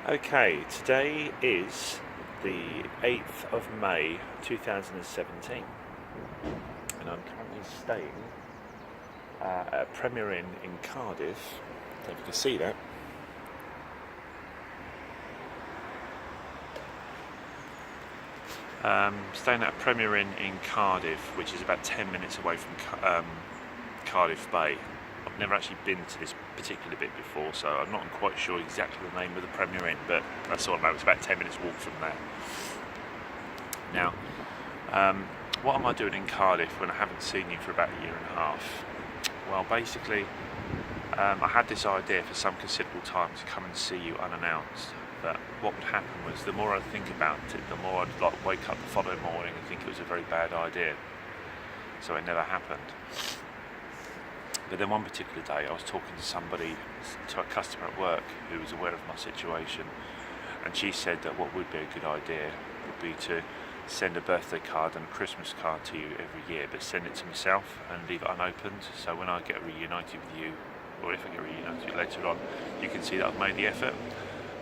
Okay, today is the 8th of May 2017, and I'm currently staying at a Premier Inn in Cardiff. I don't know if you can see that. Staying at a Premier Inn in Cardiff, which is about 10 minutes away from Cardiff Bay. I've never actually been to this particular bit before, so I'm not quite sure exactly the name of the Premier Inn, but that's all I know. It's about 10 minutes walk from there. Now, what am I doing in Cardiff when I haven't seen you for about a year and a half? Well, basically, I had this idea for some considerable time to come and see you unannounced. But what would happen was, the more I'd think about it, the more I'd wake up the following morning and think it was a very bad idea. So it never happened. But then one particular day I was talking to a customer at work who was aware of my situation, and she said that what would be a good idea would be to send a birthday card and a Christmas card to you every year, but send it to myself and leave it unopened, so when I get reunited with you, or if I get reunited with you later on, you can see that I've made the effort.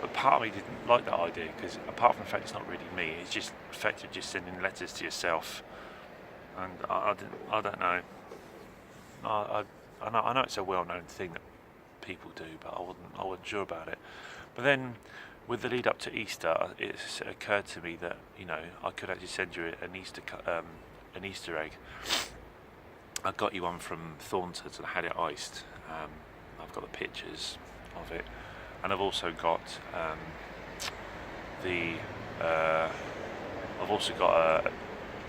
But part of me didn't like that idea, because apart from the fact it's not really me, it's just the fact of just sending letters to yourself, and I don't know. I know it's a well-known thing that people do, but I wasn't sure about it. But then, with the lead up to Easter, it occurred to me that I could actually send you an Easter egg. I got you one from Thornton's and I had it iced. I've got the pictures of it, and I've also got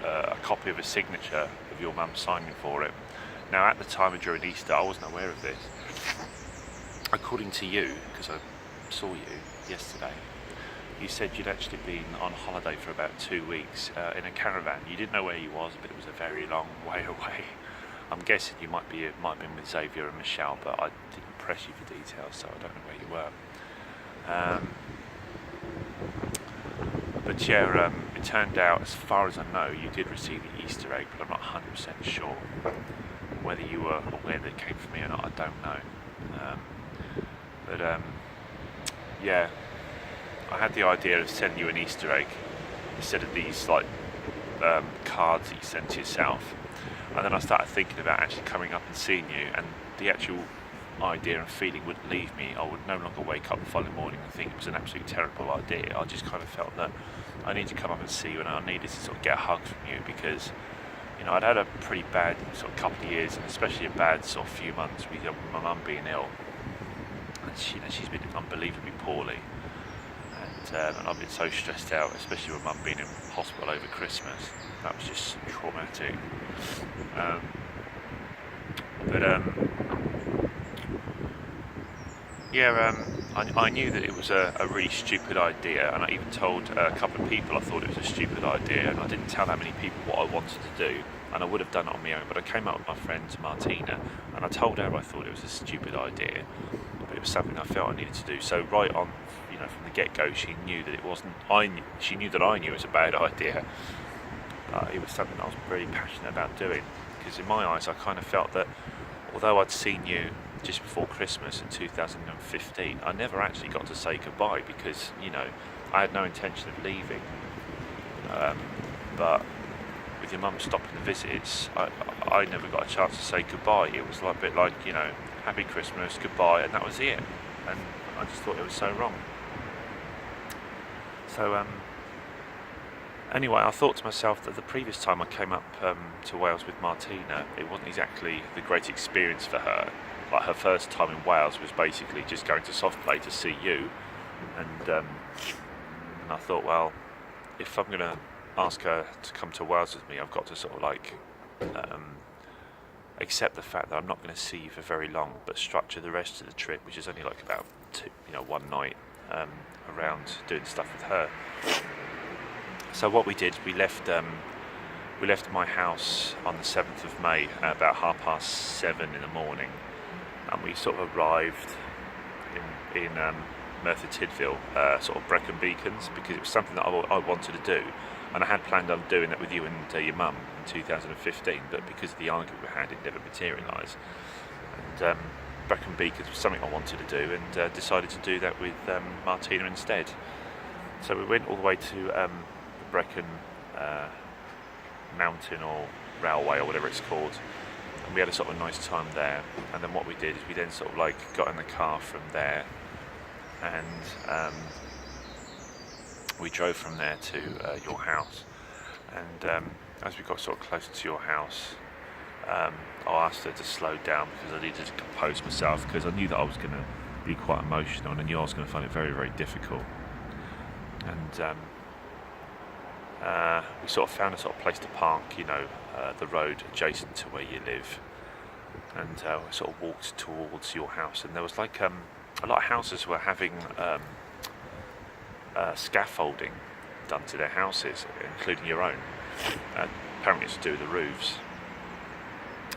a copy of a signature of your mum signing for it. Now, at the time during Easter, I wasn't aware of this. According to you, because I saw you yesterday, you said you'd actually been on holiday for about 2 weeks in a caravan. You didn't know where you was, but it was a very long way away. I'm guessing you might have been with Xavier and Michelle, but I didn't press you for details, so I don't know where you were. But yeah, it turned out, as far as I know, you did receive the Easter egg, but I'm not 100% sure. Whether you were aware that it came from me or not, I don't know. Yeah, I had the idea of sending you an Easter egg instead of these cards that you send to yourself. And then I started thinking about actually coming up and seeing you, and the actual idea and feeling wouldn't leave me. I would no longer wake up the following morning and think it was an absolutely terrible idea. I just kind of felt that I need to come up and see you, and I needed to sort of get a hug from you, because I'd had a pretty bad sort of couple of years, and especially a bad sort of few months with my mum being ill, and she's been unbelievably poorly, and I've been so stressed out, especially with mum being in hospital over Christmas. That was just traumatic. I knew that it was a really stupid idea, and I even told a couple of people I thought it was a stupid idea, and I didn't tell that many people what I wanted to do, and I would have done it on my own, but I came up with my friend Martina, and I told her I thought it was a stupid idea, but it was something I felt I needed to do. So right on, from the get-go, she knew that it wasn't, she knew that I knew it was a bad idea, but it was something I was very passionate about doing, because in my eyes I kind of felt that although I'd seen you just before Christmas in 2015, I never actually got to say goodbye, because I had no intention of leaving, but with your mum stopping the visits, I never got a chance to say goodbye. It was like a bit like, happy Christmas, goodbye, and that was it, and I just thought it was so wrong. So anyway, I thought to myself that the previous time I came up to Wales with Martina, it wasn't exactly the great experience for her. Like, her first time in Wales was basically just going to soft play to see you, and I thought, well, if I'm going to ask her to come to Wales with me, I've got to sort of accept the fact that I'm not going to see you for very long, but structure the rest of the trip, which is only like about one night around doing stuff with her. So what we did, we left my house on the 7th of May at about 7:30 in the morning, and we sort of arrived in Merthyr Tydfil, sort of Brecon Beacons, because it was something that I wanted to do, and I had planned on doing that with you and your mum in 2015, but because of the argument we had, it never materialised. And Brecon Beacons was something I wanted to do, and decided to do that with Martina instead. So we went all the way to the Brecon mountain or railway or whatever it's called, and we had a sort of a nice time there. And then what we did is we then sort of like got in the car from there, and we drove from there to your house. And as we got sort of closer to your house, I asked her to slow down because I needed to compose myself, because I knew that I was going to be quite emotional, and I knew I was going to find it very, very difficult. And we sort of found a sort of place to park, the road adjacent to where you live, and we sort of walked towards your house. And there was like a lot of houses were having scaffolding done to their houses, including your own. Apparently it's to do with the roofs.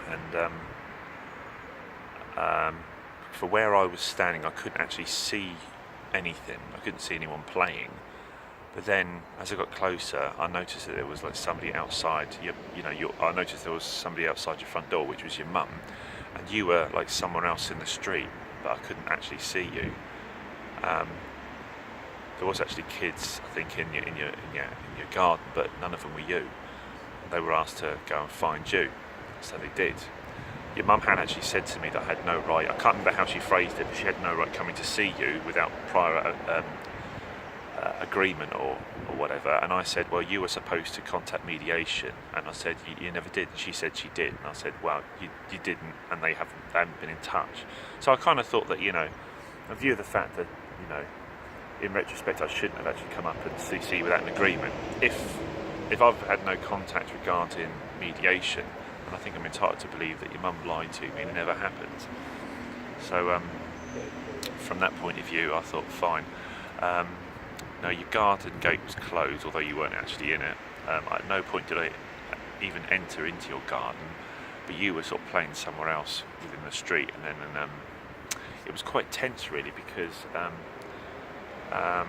And for where I was standing, I couldn't actually see anything. I couldn't see anyone playing. But then, as I got closer, I noticed that there was like somebody outside. I noticed there was somebody outside your front door, which was your mum, and you were like someone else in the street, but I couldn't actually see you. There was actually kids, I think, in your garden, but none of them were you. They were asked to go and find you, so they did. Your mum had actually said to me that I had no right. I can't remember how she phrased it, but she had no right coming to see you without prior agreement or whatever. And I said, well, you were supposed to contact mediation, and I said you never did. And she said she did, and I said, well, you didn't, and they haven't been in touch. So I kind of thought that, in view of the fact that, in retrospect, I shouldn't have actually come up and see without an agreement. If I've had no contact regarding mediation, and I think I'm entitled to believe that your mum lied to me and it never happened. So from that point of view, I thought, fine. No, your garden gate was closed, although you weren't actually in it. At no point did I even enter into your garden, but you were sort of playing somewhere else within the street. And then it was quite tense, really, because I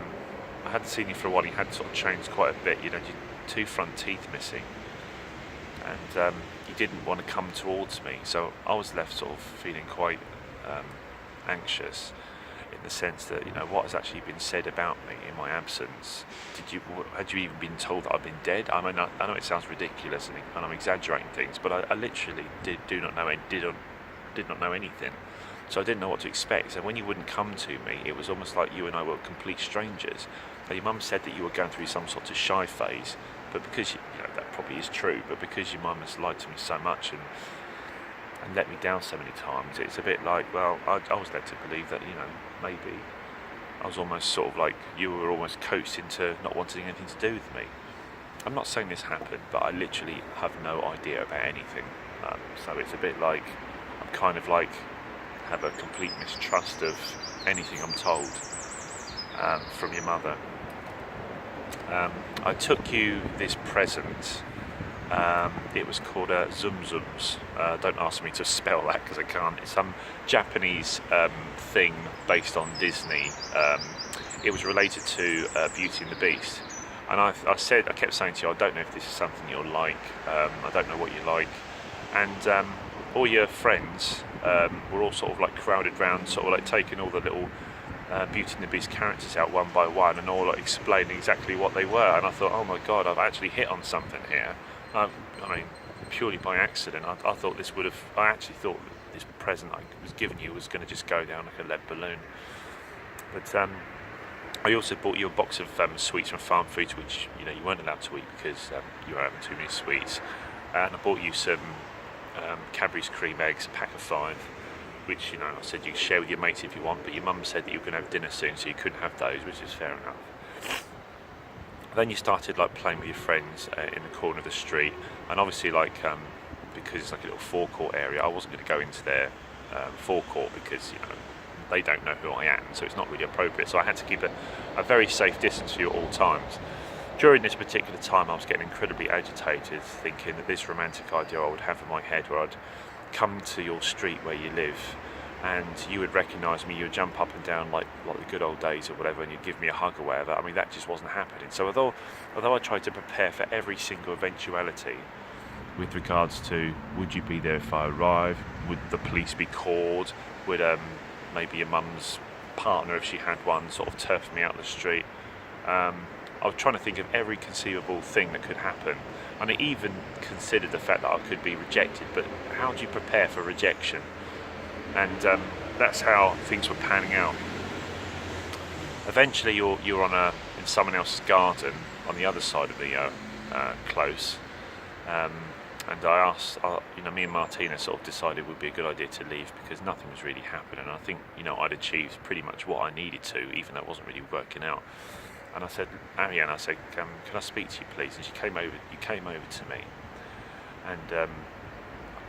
hadn't seen you for a while. You had sort of changed quite a bit. You had your 2 front teeth missing, and you didn't want to come towards me. So I was left sort of feeling quite anxious, in the sense that, what has actually been said about me in my absence? Had you even been told that I've been dead? I mean, I know it sounds ridiculous and I'm exaggerating things, but I literally did not know anything. So I didn't know what to expect. So when you wouldn't come to me, it was almost like you and I were complete strangers. Now, your mum said that you were going through some sort of shy phase, but because that probably is true, but because your mum has lied to me so much and let me down so many times, it's a bit like, well, I was led to believe that, maybe I was almost sort of like you were almost coached into not wanting anything to do with me. I'm not saying this happened, but I literally have no idea about anything. So it's a bit like I'm kind of like have a complete mistrust of anything I'm told from your mother. I took you this present. It was called Zum Zums. Don't ask me to spell that because I can't. It's some Japanese thing based on Disney. It was related to Beauty and the Beast. And I kept saying to you, I don't know if this is something you'll like. I don't know what you like. And all your friends were all sort of like crowded round, sort of like taking all the little Beauty and the Beast characters out one by one and all like explaining exactly what they were. And I thought, oh my God, I've actually hit on something here. I mean, purely by accident. I actually thought that this present I was giving you was going to just go down like a lead balloon. But I also bought you a box of sweets from Farm Foods, which you weren't allowed to eat because you were having too many sweets. And I bought you some Cadbury's cream eggs, a pack of 5, which I said you could share with your mates if you want. But your mum said that you were going to have dinner soon, so you couldn't have those, which is fair enough. Then you started like playing with your friends in the corner of the street, and obviously because it's like a little forecourt area, I wasn't going to go into their forecourt because they don't know who I am, so it's not really appropriate. So I had to keep a very safe distance for you at all times. During this particular time, I was getting incredibly agitated, thinking that this romantic idea I would have in my head, where I'd come to your street where you live, and you would recognise me, you would jump up and down like the good old days or whatever, and you'd give me a hug or whatever. I mean, that just wasn't happening. So although I tried to prepare for every single eventuality, with regards to, would you be there if I arrive? Would the police be called? Would maybe your mum's partner, if she had one, sort of turf me out the street? I was trying to think of every conceivable thing that could happen, and I even considered the fact that I could be rejected. But how do you prepare for rejection? And that's how things were panning out. Eventually, you're in someone else's garden on the other side of the close. And I asked, me and Martina sort of decided it would be a good idea to leave because nothing was really happening. I think, I'd achieved pretty much what I needed to, even though it wasn't really working out. And I said, Arianna, can I speak to you, please? And you came over to me. And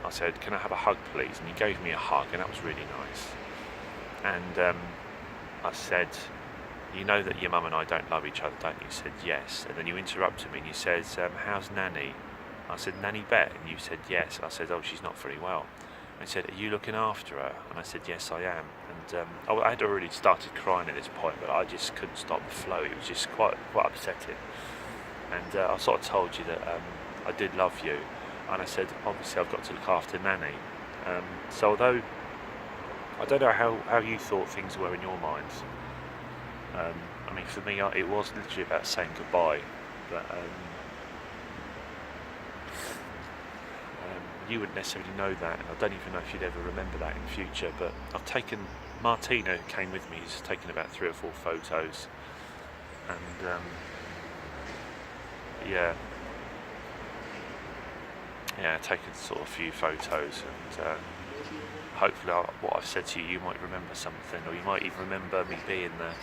I said, can I have a hug, please? And you gave me a hug, and that was really nice. And I said, you know that your mum and I don't love each other, don't you? You said, yes. And then you interrupted me and you said, how's Nanny? I said, Nanny Bet? And you said, yes. And I said, oh, she's not very well. And he said, are you looking after her? And I said, yes, I am. And I had already started crying at this point, but I just couldn't stop the flow. It was just quite upsetting. And I sort of told you that I did love you. And I said, obviously, I've got to look after Nanny. So although I don't know how you thought things were in your minds. For me, it was literally about saying goodbye. But you wouldn't necessarily know that, and I don't even know if you'd ever remember that in the future. But I've taken Martina, who came with me, has taken about 3 or 4 photos, and taken sort of a few photos, and hopefully what I've said to you, you might remember something, or you might even remember me being there.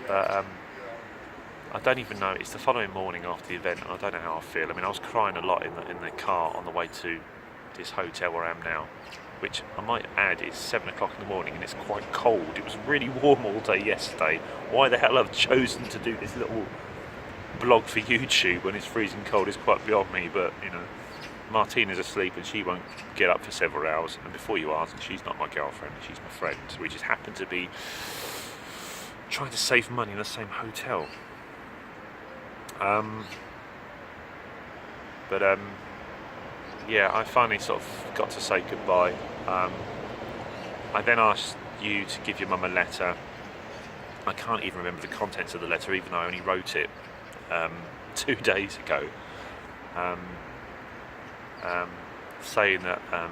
But I don't even know. It's the following morning after the event, and I don't know how I feel. I was crying a lot in the car on the way to this hotel where I am now, which I might add is 7 o'clock in the morning, and it's quite cold. It was really warm all day yesterday. Why the hell I've chosen to do this little blog for YouTube when it's freezing cold is quite beyond me. But Martina's asleep and she won't get up for several hours. And before you ask, she's not my girlfriend. She's my friend. We just happen to be trying to save money in the same hotel. I finally sort of got to say goodbye. I then asked you to give your mum a letter. I can't even remember the contents of the letter, even though I only wrote it 2 days ago, saying that I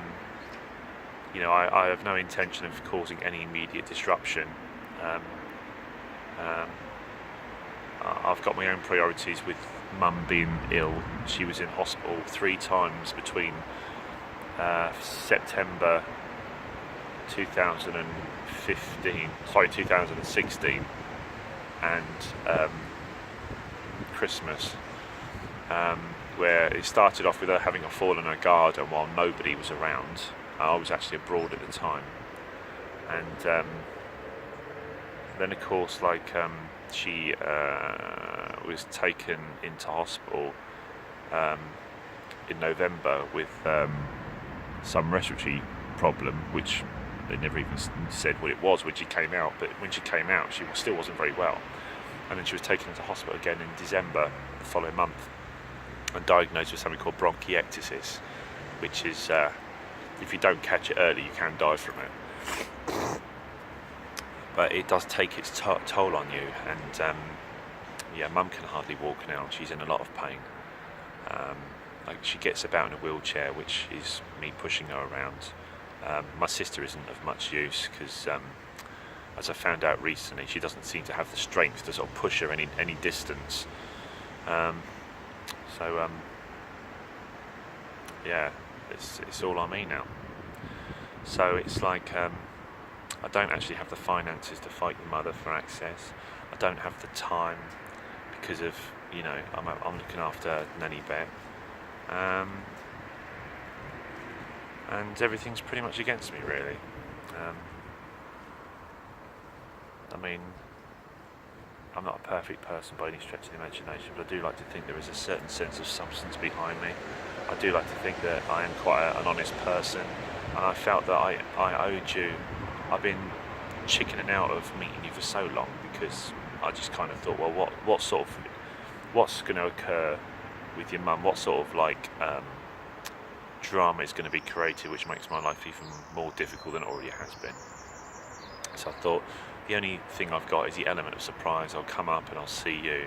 have no intention of causing any immediate disruption. I've got my own priorities with mum being ill. She was in hospital 3 times between September 2016 and Christmas, where it started off with her having a fall in her garden while nobody was around. I was actually abroad at the time, and then of course she was taken into hospital in November with some respiratory problem, which they never even said what it was when she came out. But when she came out, she still wasn't very well, and then she was taken into hospital again in December the following month and diagnosed with something called bronchiectasis, which is if you don't catch it early, you can die from it. But it does take its toll on you, and mum can hardly walk now. She's in a lot of pain. She gets about in a wheelchair, which is me pushing her around. My sister isn't of much use because, as I found out recently, she doesn't seem to have the strength to sort of push her any distance. It's all on me now. So it's like I don't actually have the finances to fight your mother for access. I don't have the time because of I'm looking after Nanny Bet. And everything's pretty much against me, really. I'm not a perfect person by any stretch of the imagination, but I do like to think there is a certain sense of substance behind me. I do like to think that I am quite an honest person, and I felt that I owed you. I've been chickening out of meeting you for so long because I just kind of thought, well, what's going to occur with your mum? What sort of drama is going to be created, which makes my life even more difficult than it already has been. So I thought the only thing I've got is the element of surprise. I'll come up and I'll see you,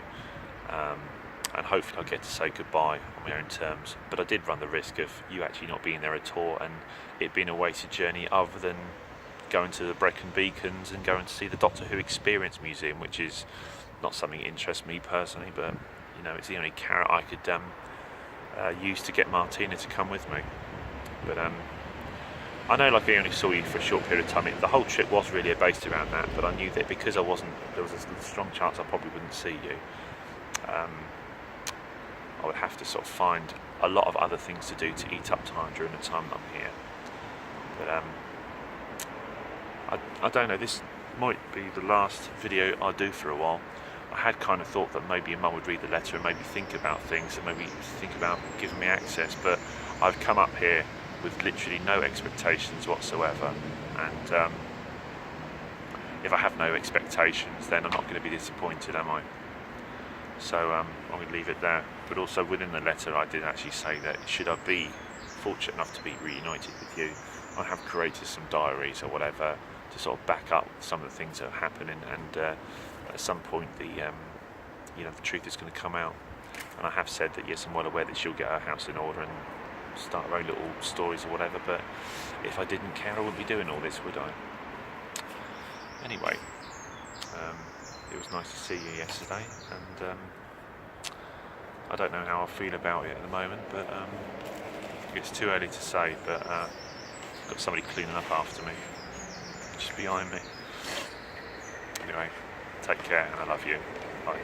and hopefully I'll get to say goodbye on my own terms. But I did run the risk of you actually not being there at all, and it being a wasted journey other than going to the Brecon Beacons and going to see the Doctor Who Experience Museum, which is not something that interests me personally, but you know, it's the only carrot I could use to get Martina to come with me. But I know, like, I only saw you for a short period of time. The whole trip was really based around that, but I knew that because there was a strong chance I probably wouldn't see you. I would have to sort of find a lot of other things to do to eat up time during the time that I'm here. But I don't know, this might be the last video I do for a while. I had kind of thought that maybe your mum would read the letter and maybe think about things and maybe think about giving me access, but I've come up here with literally no expectations whatsoever, and if I have no expectations, then I'm not going to be disappointed, am I? So I'm going to leave it there. But also within the letter I did actually say that should I be fortunate enough to be reunited with you, I have created some diaries or whatever to sort of back up some of the things that are happening, and at some point the truth is going to come out. And I have said that yes, I'm well aware that she'll get her house in order and start her own little stories or whatever, but if I didn't care I wouldn't be doing all this, would I? Anyway, it was nice to see you yesterday, and I don't know how I feel about it at the moment, but it's too early to say, but I've got somebody cleaning up after me, just behind me. Anyway, take care and I love you. Bye.